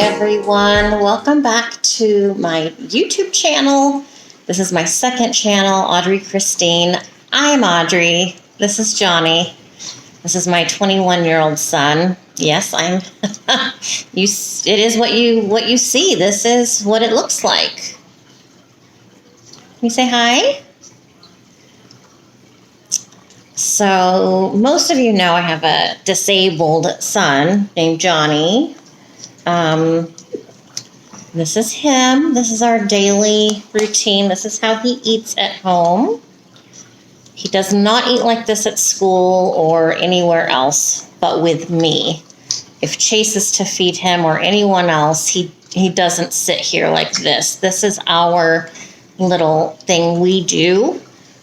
everyone. Welcome back to my YouTube channel. This is my second channel, Audrey Christine. I'm Audrey. This is Johnny. This is my 21-year-old son. Yes, I'm. It is what you see. This is what it looks like. Can you say hi? So most of you know I have a disabled son named Johnny. This is him. This is our daily routine. This is how he eats at home. He does not eat like this at school or anywhere else, but with me. If Chase is to feed him or anyone else, he doesn't sit here like this. This is our little thing we do.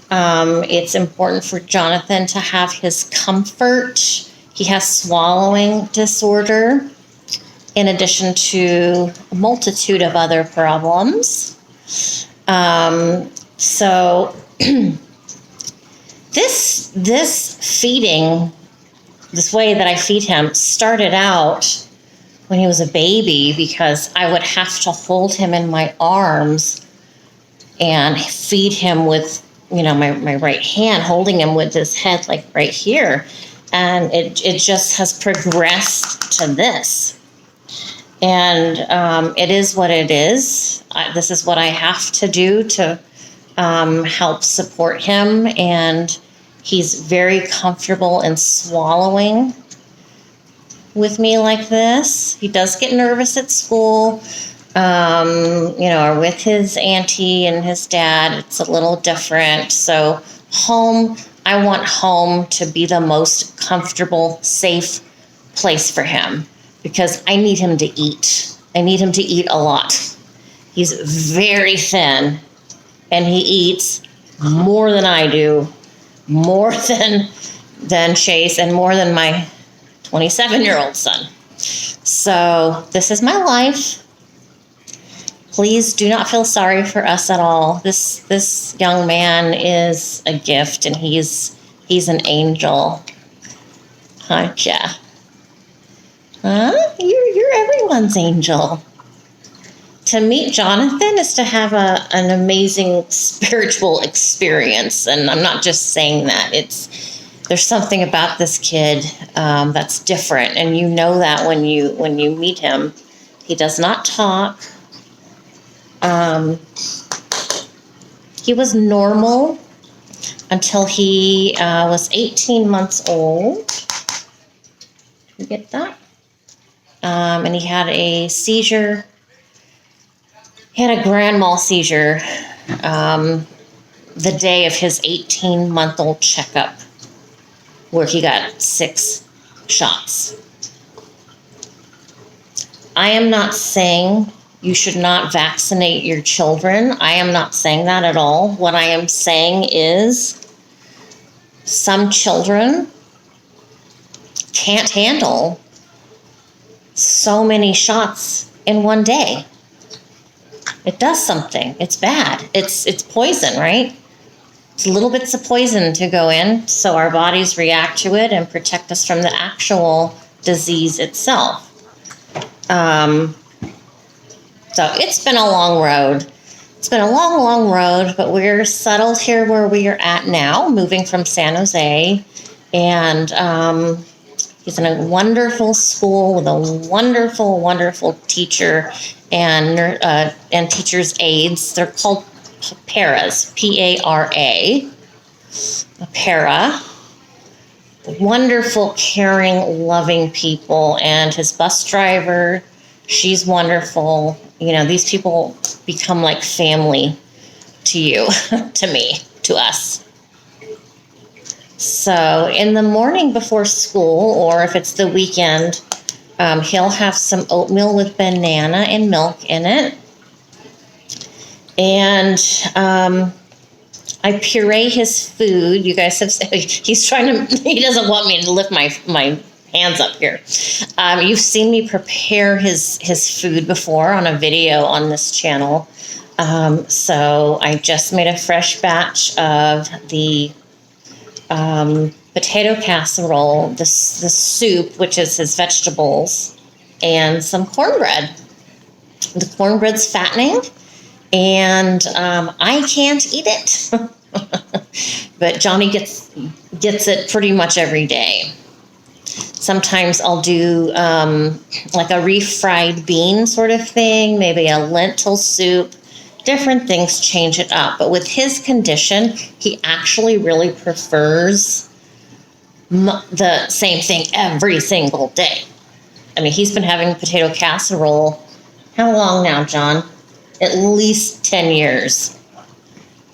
It's important for Jonathan to have his comfort. He has swallowing disorder, in addition to a multitude of other problems. So this feeding, this way that I feed him, started out when he was a baby because I would have to hold him in my arms and feed him with, my right hand, holding him with his head like right here. And it just has progressed to this. And it is what it is. This is what I have to do to help support him. And he's very comfortable in swallowing with me like this. He does get nervous at school, or with his auntie and his dad. It's a little different. So I want home to be the most comfortable, safe place for him. Because I need him to eat. I need him to eat a lot. He's very thin, and he eats more than I do, more than Chase, and more than my 27-year-old son. So this is my life. Please do not feel sorry for us at all. This young man is a gift, and he's an angel. Huh? You're everyone's angel. To meet Jonathan is to have an amazing spiritual experience, and I'm not just saying that. There's something about this kid that's different, and you know that when you meet him. He does not talk. He was normal until he was 18 months old. You get that? And he had a seizure. He had a grand mal seizure the day of his 18-month-old checkup, where he got 6 shots. I am not saying you should not vaccinate your children. I am not saying that at all. What I am saying is some children can't handle so many shots in one day. It does something. It's bad. It's poison, right? It's little bits of poison to go in, so our bodies react to it and protect us from the actual disease itself. So it's been a long road. It's been a long, long road, but we're settled here where we are at now, moving from San Jose, and he's in a wonderful school with a wonderful, wonderful teacher and teacher's aides. They're called paras, P-A-R-A, a para. Wonderful, caring, loving people. And his bus driver, she's wonderful. These people become like family to you, to me, to us. So in the morning before school, or if it's the weekend, he'll have some oatmeal with banana and milk in it. And I puree his food. You guys have said he doesn't want me to lift my hands up here. You've seen me prepare his food before on a video on this channel. So I just made a fresh batch of the potato casserole, the soup, which is his vegetables, and some cornbread. the cornbread's fattening, and I can't eat it. But Johnny gets it pretty much every day. Sometimes I'll do like a refried bean sort of thing, maybe a lentil soup. Different things change it up. But with his condition, he actually really prefers the same thing every single day. I mean, he's been having potato casserole. How long now, John? At least 10 years.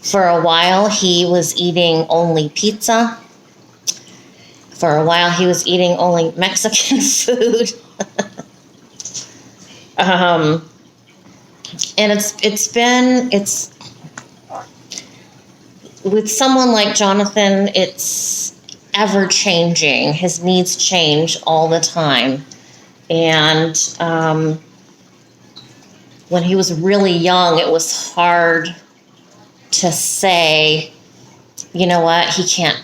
For a while, he was eating only pizza. For a while, he was eating only Mexican food. And it's with someone like Jonathan, it's ever changing. His needs change all the time. And when he was really young, it was hard to say, you know what, he can't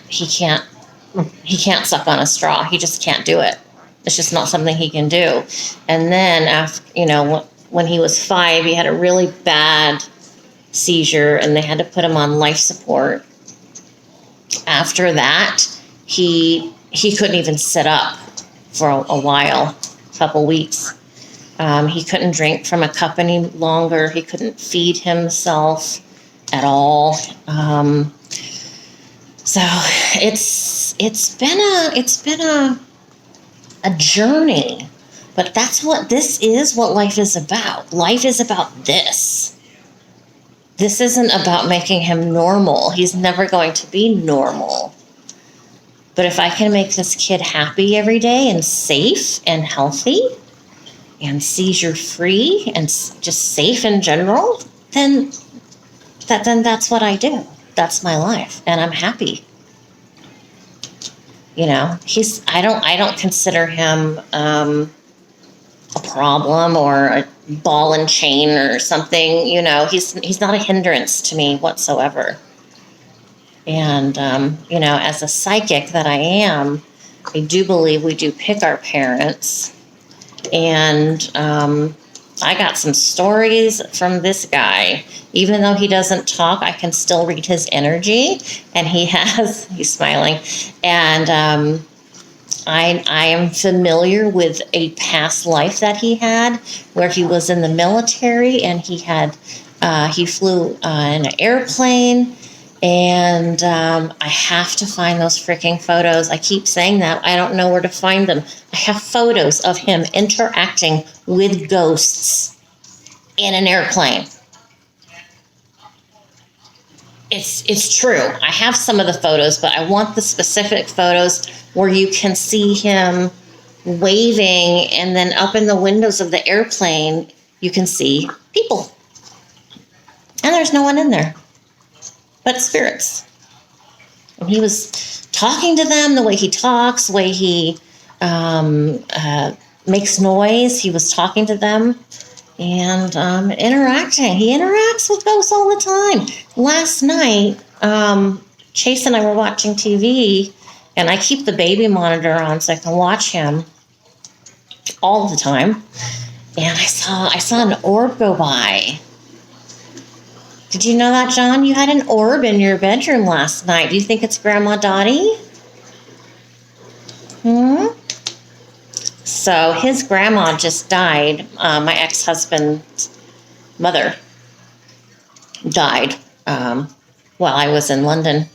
suck on a straw. He just can't do it. It's just not something he can do. And then after, when he was 5, he had a really bad seizure and they had to put him on life support. After that, he couldn't even sit up for a while, a couple weeks. He couldn't drink from a cup any longer. He couldn't feed himself at all. So it's been a journey, but that's what life is about. Life is about this. This isn't about making him normal. He's never going to be normal. But if I can make this kid happy every day and safe and healthy and seizure free and just safe in general, then that's what I do. That's my life, and I'm happy. I don't consider him a problem or a ball and chain or something. He's not a hindrance to me whatsoever. And as a psychic that I am, I do believe we do pick our parents. And I got some stories from this guy. Even though he doesn't talk, I can still read his energy. And he's smiling. And I am familiar with a past life that he had where he was in the military and he flew in an airplane. And I have to find those freaking photos. I keep saying that. I don't know where to find them. I have photos of him interacting with ghosts in an airplane. It's true. I have some of the photos, but I want the specific photos where you can see him waving, and then up in the windows of the airplane, you can see people. And there's no one in there but spirits. And he was talking to them the way he talks, the way he makes noise. He was talking to them and interacting. He interacts with ghosts all the time. Last night, Chase and I were watching TV, and I keep the baby monitor on so I can watch him all the time. And I saw an orb go by. Did you know that, John? You had an orb in your bedroom last night. Do you think it's Grandma Dottie? So his grandma just died. My ex-husband's mother died while I was in London.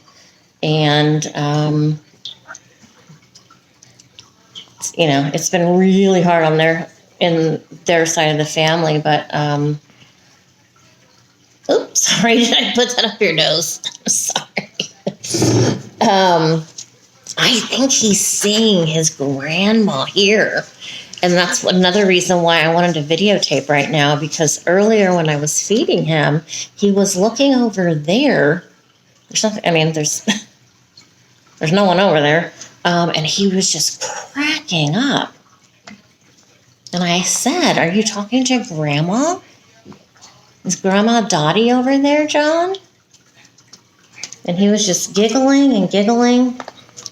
And, it's been really hard on their side of the family. But, oops, sorry, did I put that up your nose? Sorry. I think he's seeing his grandma here. And that's another reason why I wanted to videotape right now, because earlier when I was feeding him, he was looking over there. There's nothing, there's no one over there. And he was just cracking up. And I said, "Are you talking to Grandma? Is Grandma Dottie over there, John?" And he was just giggling and giggling.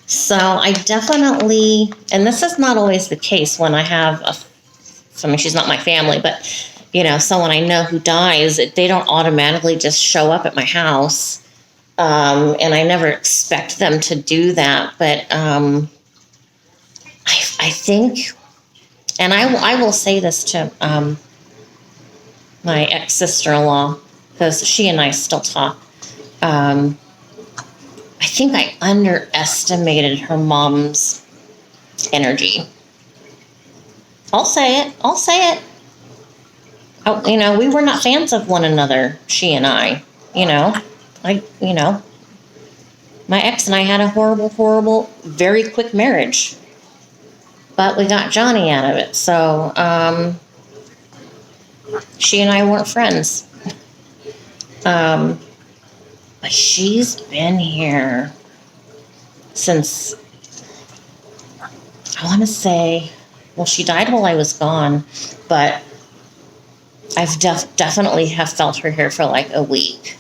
So I definitely, and this is not always the case when I have she's not my family, but someone I know who dies, they don't automatically just show up at my house. And I never expect them to do that. But I think, and I will say this to my ex-sister-in-law, because she and I still talk. I think I underestimated her mom's energy. I'll say it. Oh, we were not fans of one another, she and I. My ex and I had a horrible, very quick marriage. But we got Johnny out of it. So, she and I weren't friends. But she's been here since, I want to say, well, she died while I was gone, but I've definitely have felt her here for like a week.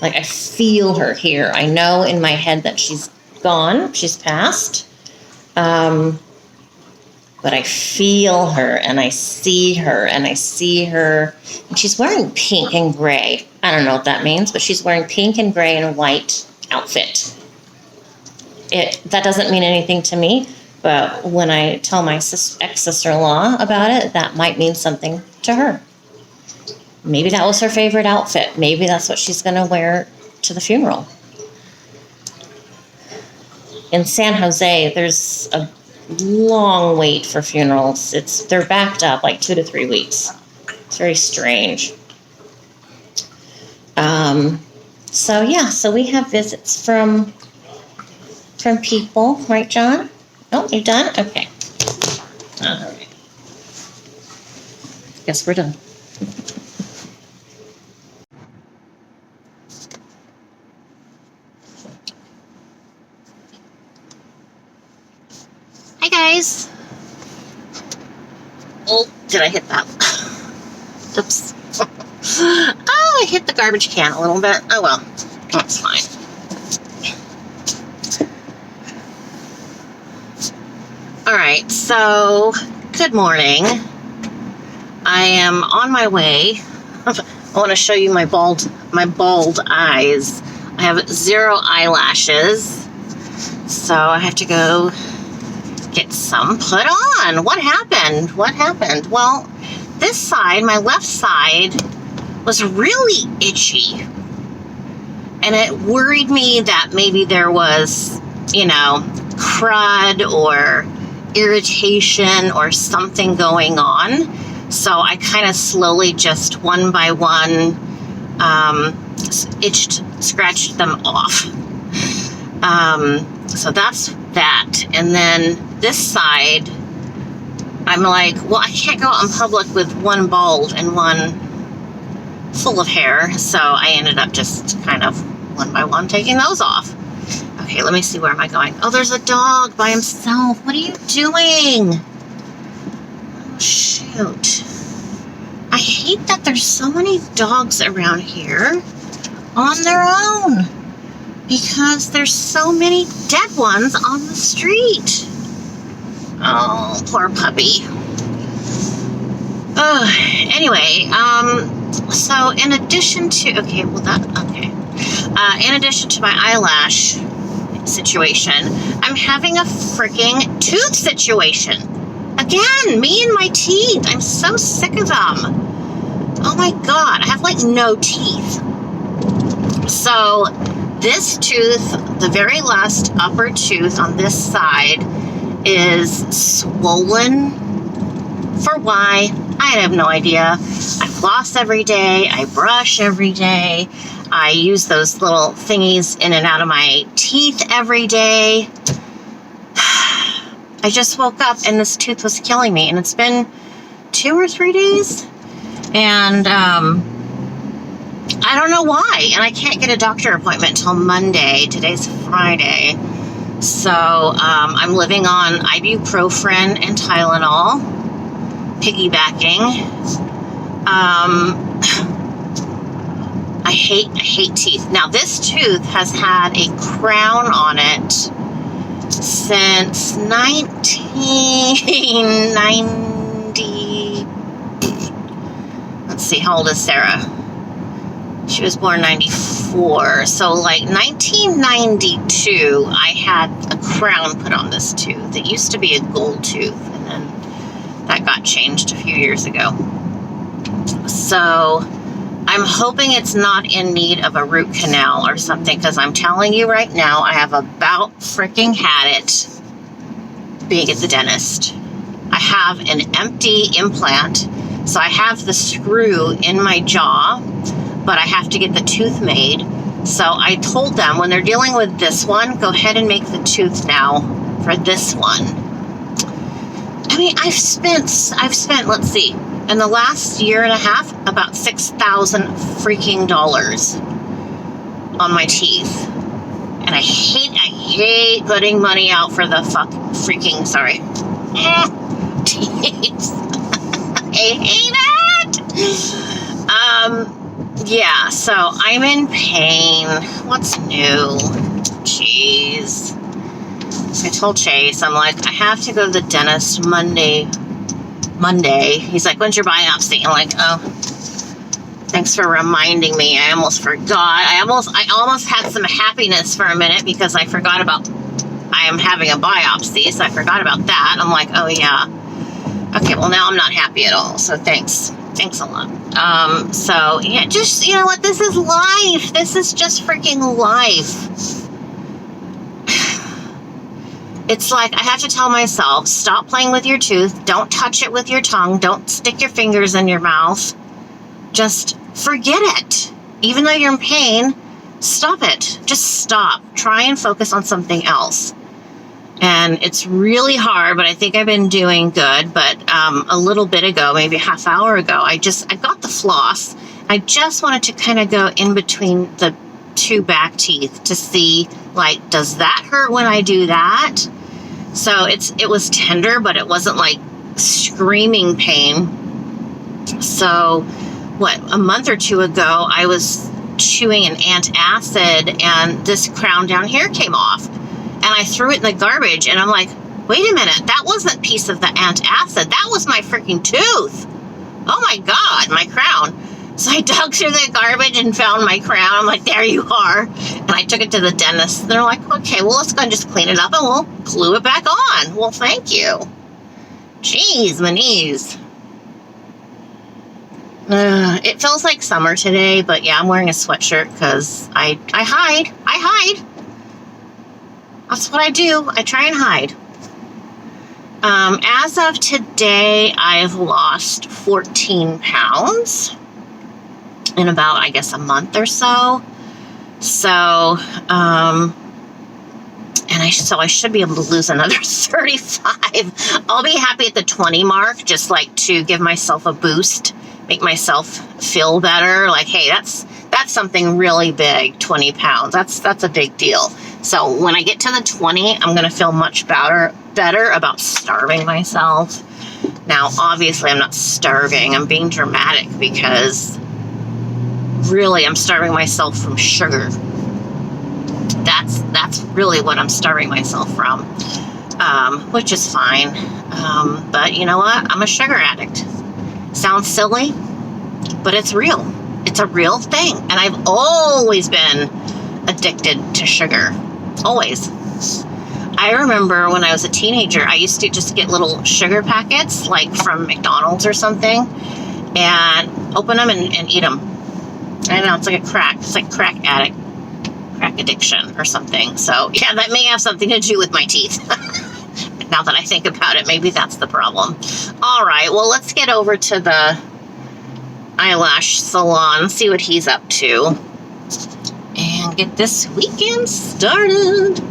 Like, I feel her here. I know in my head that she's gone, she's passed. But I feel her, and I see her, and she's wearing pink and gray. I don't know what that means, but she's wearing pink and gray and a white outfit. That doesn't mean anything to me, but when I tell my ex-sister-in-law about it, that might mean something to her. Maybe that was her favorite outfit. Maybe that's what she's going to wear to the funeral. In San Jose, there's a long wait for funerals. They're backed up like 2 to 3 weeks. It's very strange. So we have visits from people, right, John? Oh, you're done? Okay. All right. Guess we're done. Hi, guys. Oh, did I hit that? Oops. Oh, I hit the garbage can a little bit. Oh, well. That's fine. All right, so good morning. I am on my way. I want to show you my bald eyes. I have 0 eyelashes, so I have to go get some put on. What happened? Well, this side, my left side, was really itchy, and it worried me that maybe there was, crud or irritation or something going on. So I kind of slowly, just one by one, scratched them off. So that's that. And then this side, I'm like, well, I can't go out in public with one bald and one full of hair. So I ended up just kind of one by one taking those off. Okay, let me see, where am I going? Oh, there's a dog by himself. What are you doing? Oh, shoot. I hate that there's so many dogs around here on their own, because there's so many dead ones on the street. Oh, poor puppy. Anyway, so in addition to, in addition to my eyelash situation, I'm having a freaking tooth situation. Again, me and my teeth. I'm so sick of them. Oh my God, I have like no teeth. So this tooth, the very last upper tooth on this side, is swollen. For why? I have no idea. I floss every day. I brush every day. I use those little thingies in and out of my teeth every day. I just woke up and this tooth was killing me, and it's been 2 or 3 days, and I don't know why, and I can't get a doctor appointment until Monday. Today's Friday, so I'm living on ibuprofen and Tylenol, piggybacking. I hate teeth. Now, this tooth has had a crown on it since 1990. see, how old is Sarah? She was born 94. So like 1992, I had a crown put on this tooth. It used to be a gold tooth, and then that got changed a few years ago. So I'm hoping it's not in need of a root canal or something, because I'm telling you right now, I have about freaking had it being at the dentist. I have an empty implant, so I have the screw in my jaw, but I have to get the tooth made. So I told them, when they're dealing with this one, go ahead and make the tooth now for this one. I mean, I've spent, let's see, in the last year and a half, about $6,000 freaking dollars on my teeth. And I hate putting money out for the freaking, sorry, teeth. I hate it. Yeah, so I'm in pain. What's new? Jeez. I told Chase, I'm like, I have to go to the dentist Monday. He's like, when's your biopsy? I'm like, oh, thanks for reminding me. I almost forgot. I almost had some happiness for a minute because I forgot about, I am having a biopsy, so I forgot about that. I'm like, oh yeah. Okay, well now I'm not happy at all, so thanks. Thanks a lot. So yeah, just, you know what, this is life. This is just freaking life. It's like I have to tell myself, stop playing with your tooth. Don't touch it with your tongue. Don't stick your fingers in your mouth. Just forget it. Even though you're in pain, stop it. Just stop. Try and focus on something else. And it's really hard, but I think I've been doing good. But a little bit ago, maybe a half hour ago, I got the floss. I just wanted to kind of go in between the two back teeth to see, like, does that hurt when I do that? So it was tender, but it wasn't like screaming pain. So a month or two ago, I was chewing an antacid, and this crown down here came off. And I threw it in the garbage, and I'm like, wait a minute, that wasn't a piece of the antacid. That was my freaking tooth. Oh my God, my crown. So I dug through the garbage and found my crown. I'm like, there you are. And I took it to the dentist. They're like, okay, well, let's go and just clean it up and we'll glue it back on. Well, thank you. Jeez, my knees. It feels like summer today, but yeah, I'm wearing a sweatshirt because I hide. That's what I do. I try and hide. As of today, I've lost 14 pounds in about, I guess, a month or so. So, I should be able to lose another 35. I'll be happy at the 20 mark, just like to give myself a boost, make myself feel better. Like, hey, that's something really big, 20 pounds. That's a big deal. So when I get to the 20, I'm going to feel much better about starving myself. Now, obviously, I'm not starving. I'm being dramatic because really I'm starving myself from sugar. That's really what I'm starving myself from, which is fine. But you know what? I'm a sugar addict. Sounds silly, but it's real. It's a real thing. And I've always been addicted to sugar. Always. I remember when I was a teenager, I used to just get little sugar packets, like from McDonald's or something, and open them and eat them. I don't know, it's like a crack. It's like crack addiction or something. So yeah, that may have something to do with my teeth. Now that I think about it, maybe that's the problem. All right, well, let's get over to the eyelash salon, see what he's up to, and get this weekend started.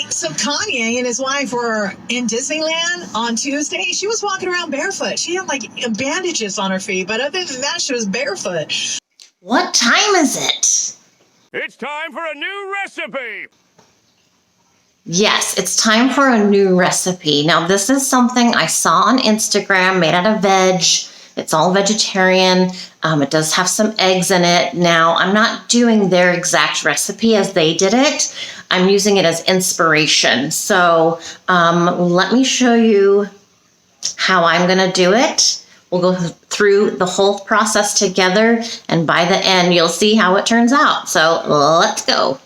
So Kanye and his wife were in Disneyland on Tuesday. She was walking around barefoot. She had like bandages on her feet, but other than that, she was barefoot. What time is it? It's time for a new recipe. Yes, it's time for a new recipe. Now, this is something I saw on Instagram made out of veg. It's all vegetarian. It does have some eggs in it. Now, I'm not doing their exact recipe as they did it. I'm using it as inspiration. So let me show you how I'm going to do it. We'll go through the whole process together, and by the end, you'll see how it turns out. So let's go.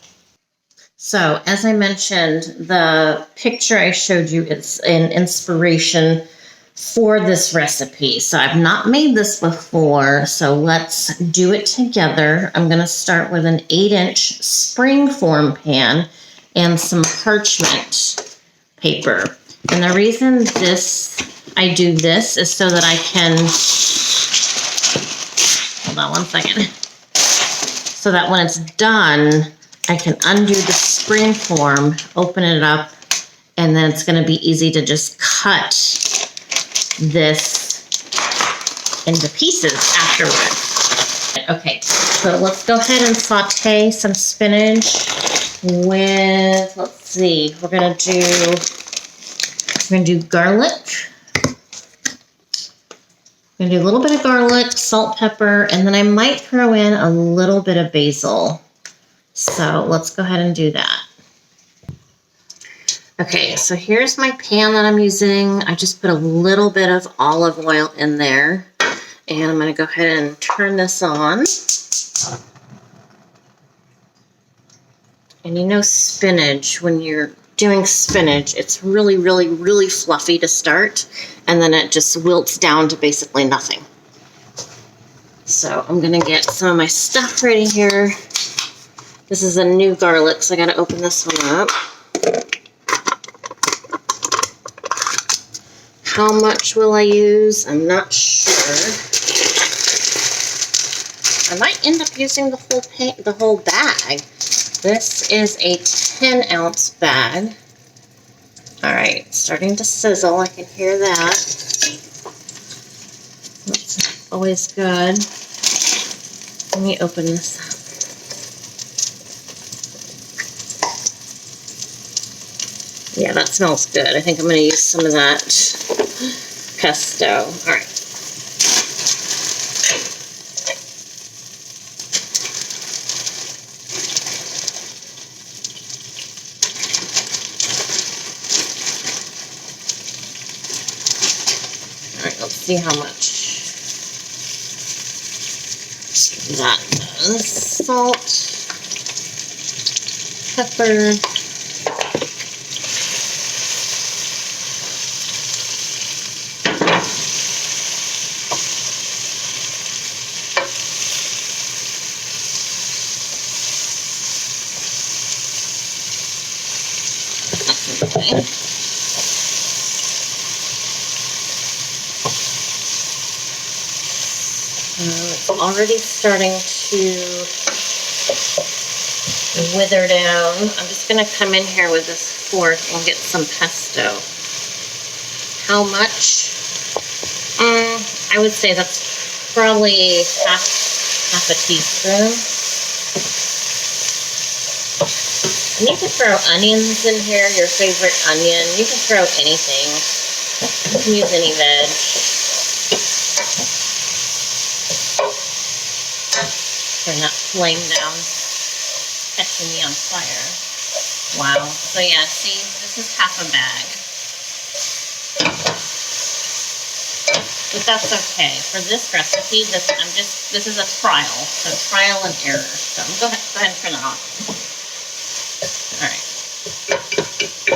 So as I mentioned, the picture I showed you is an inspiration for this recipe. So I've not made this before, so let's do it together. I'm going to start with an 8-inch springform pan and some parchment paper. And the reason I do this is so that I can, hold on one second, so that when it's done, I can undo the springform, open it up, and then it's going to be easy to just cut this into pieces afterwards. Okay, so let's go ahead and saute some spinach with, let's see, we're gonna do garlic. I'm gonna do a little bit of garlic, salt, pepper, and then I might throw in a little bit of basil. So let's go ahead and do that. Okay, so here's my pan that I'm using. I just put a little bit of olive oil in there, and I'm going to go ahead and turn this on. And you know spinach, when you're doing spinach, it's really, really, really fluffy to start, and then it just wilts down to basically nothing. So I'm going to get some of my stuff ready here. This is a new garlic, so I got to open this one up. How much will I use? I'm not sure. I might end up using the whole bag. This is a 10-ounce bag. All right, starting to sizzle. I can hear that. That's always good. Let me open this up. Yeah, that smells good. I think I'm going to use some of that pesto. All right. All right, let's see how much that does. Salt, pepper. Okay. It's already starting to wither down. I'm just going to come in here with this fork and get some pesto. How much? I would say that's probably half a teaspoon. And you can throw onions in here, your favorite onion. You can throw anything. You can use any veg. Turn that flame down, catching me on fire. Wow. So yeah, see, this is half a bag. But that's okay. For this recipe, this is a trial. So trial and error. So I'm go ahead and turn it off. Alright,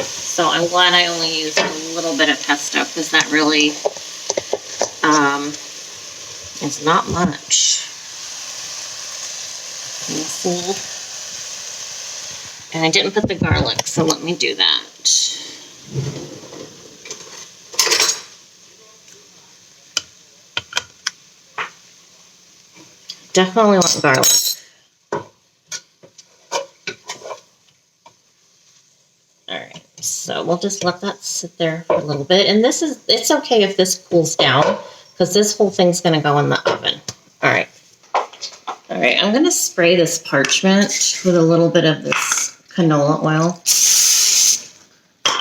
so I'm glad I only used a little bit of pesto because that really is not much. Can you see? And I didn't put the garlic, so let me do that. Definitely want garlic. Alright, so we'll just let that sit there for a little bit. And it's okay if this cools down, because this whole thing's going to go in the oven. Alright. Alright, I'm going to spray this parchment with a little bit of this canola oil.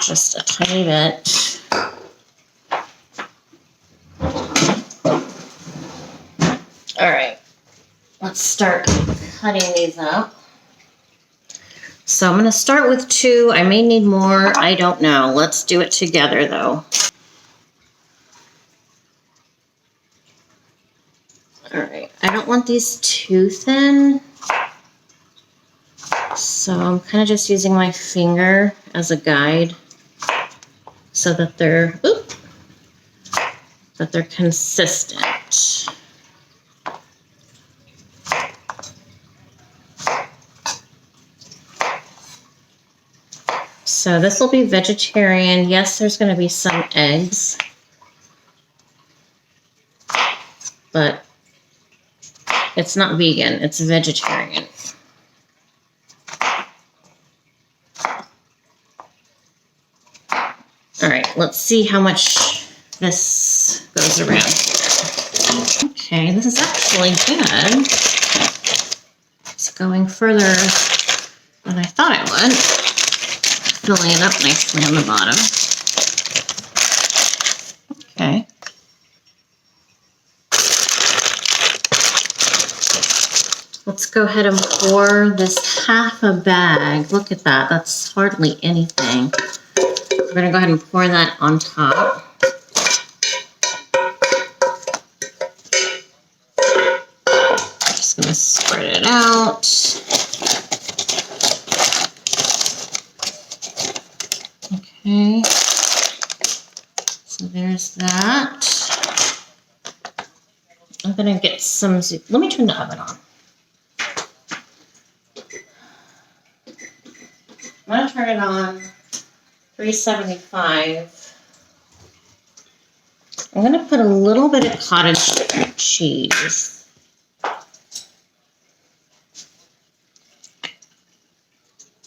Just a tiny bit. Alright, let's start cutting these up. So I'm going to start with 2. I may need more. I don't know. Let's do it together, though. All right. I don't want these too thin. So I'm kind of just using my finger as a guide so that they're consistent. So this will be vegetarian. Yes, there's going to be some eggs, but it's not vegan, it's vegetarian. All right, let's see how much this goes around. Okay, this is actually good. It's going further than I thought it would. Filling it up nicely on the bottom. Okay. Let's go ahead and pour this half a bag. Look at that. That's hardly anything. We're going to go ahead and pour that on top. Just going to spread it out. Okay. So there's that. I'm going to get some, let me turn the oven on. I'm going to turn it on 375. I'm going to put a little bit of cottage cheese.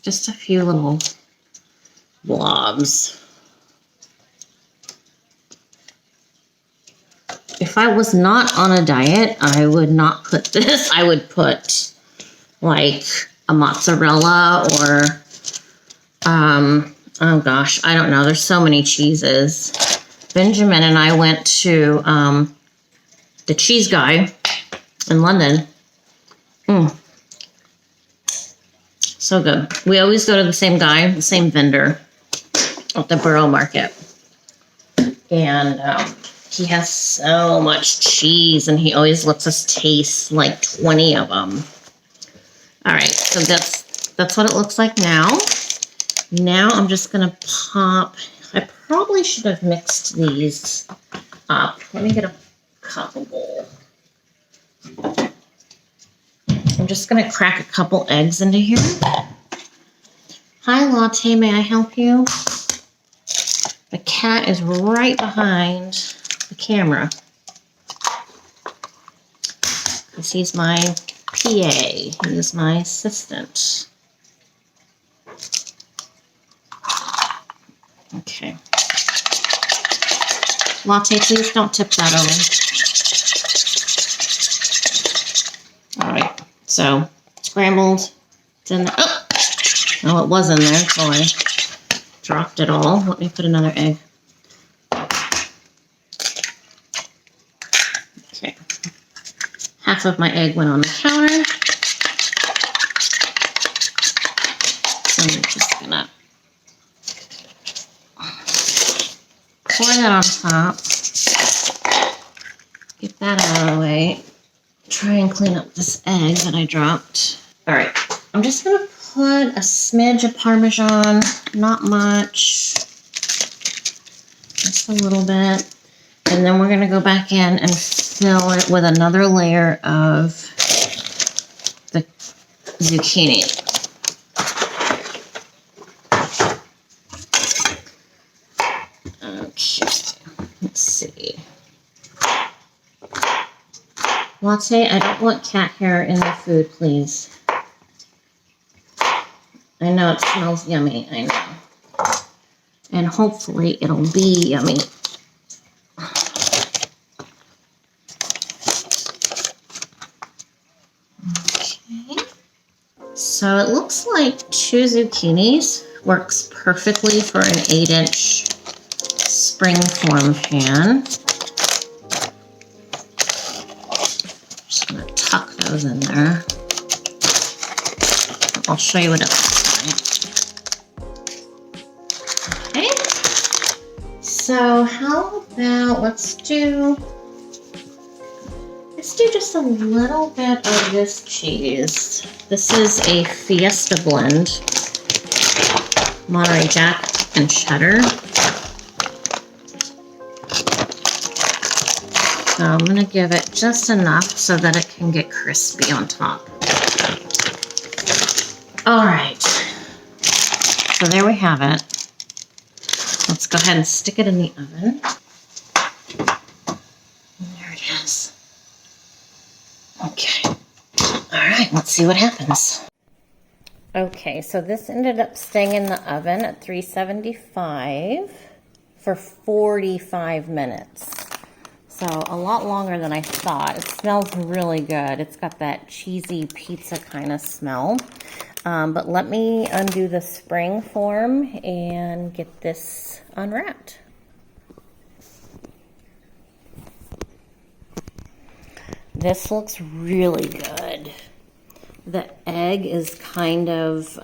Just a few little blobs. If I was not on a diet, I would not put this. I would put like a mozzarella or oh gosh, I don't know. There's so many cheeses. Benjamin and I went to the cheese guy in London. So good. We always go to the same guy, the same vendor at the Borough Market. And he has so much cheese, and he always lets us taste like 20 of them. All right, so that's what it looks like now. Now I'm just going to pop. I probably should have mixed these up. Let me get a cup bowl. I'm just going to crack a couple eggs into here. Hi, Latte. May I help you? The cat is right behind the camera. Because he's my PA. He is my assistant. Okay. Latte, please don't tip that over. All right. So, scrambled. It's in there. Oh! No, it was in there, so I dropped it all. Let me put another egg. Okay. Half of my egg went on the counter. So I'm just gonna pour that on top. Get that out of the way. Try and clean up this egg that I dropped. All right, I'm just gonna put a smidge of Parmesan, not much, just a little bit. And then we're gonna go back in and fill it with another layer of the zucchini. Okay, let's see. Latte, I don't want cat hair in the food, please. I know it smells yummy, I know. And hopefully it'll be yummy. Okay. So it looks like 2 zucchinis works perfectly for an 8-inch springform pan. Just gonna tuck those in there. I'll show you what it looks like. Okay. So how about let's do just a little bit of this cheese. This is a Fiesta blend, Monterey Jack and cheddar. So I'm gonna give it just enough so that it can get crispy on top. All right, so there we have it. Let's go ahead and stick it in the oven. There it is. Okay. All right, let's see what happens. Okay, so this ended up staying in the oven at 375 for 45 minutes. So a lot longer than I thought. It smells really good. It's got that cheesy pizza kind of smell. But let me undo the spring form and get this unwrapped. This looks really good. The egg is kind of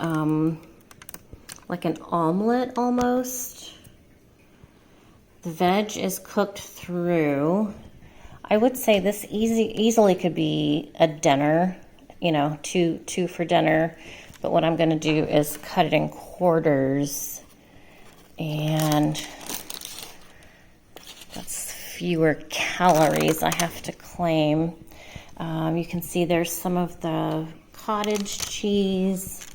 like an omelet almost. The veg is cooked through. I would say this easily could be a dinner, you know, two for dinner. But what I'm going to do is cut it in quarters, and that's fewer calories I have to claim. You can see there's some of the cottage cheese,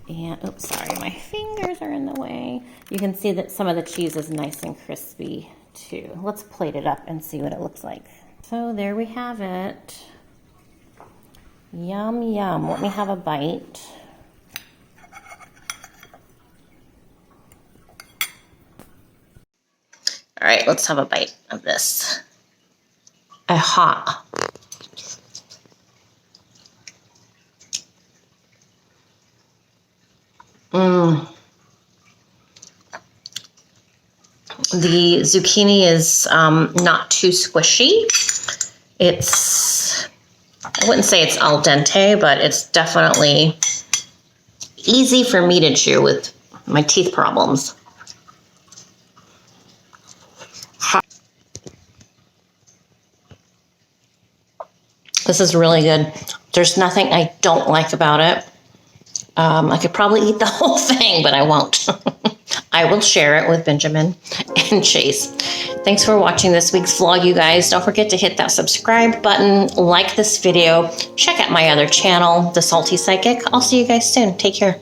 and oops, sorry, my fingers are in the way. You can see that some of the cheese is nice and crispy too. Let's plate it up and see what it looks like. So there we have it. Yum, yum. Let me have a bite. All right, let's have a bite of this. Aha. The zucchini is not too squishy. I wouldn't say it's al dente, but it's definitely easy for me to chew with my teeth problems. This is really good. There's nothing I don't like about it. I could probably eat the whole thing, but I won't. I will share it with Benjamin and Chase. Thanks for watching this week's vlog, you guys. Don't forget to hit that subscribe button, like this video, check out my other channel, The Salty Psychic. I'll see you guys soon. Take care.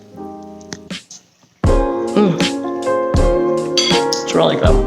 It's really good.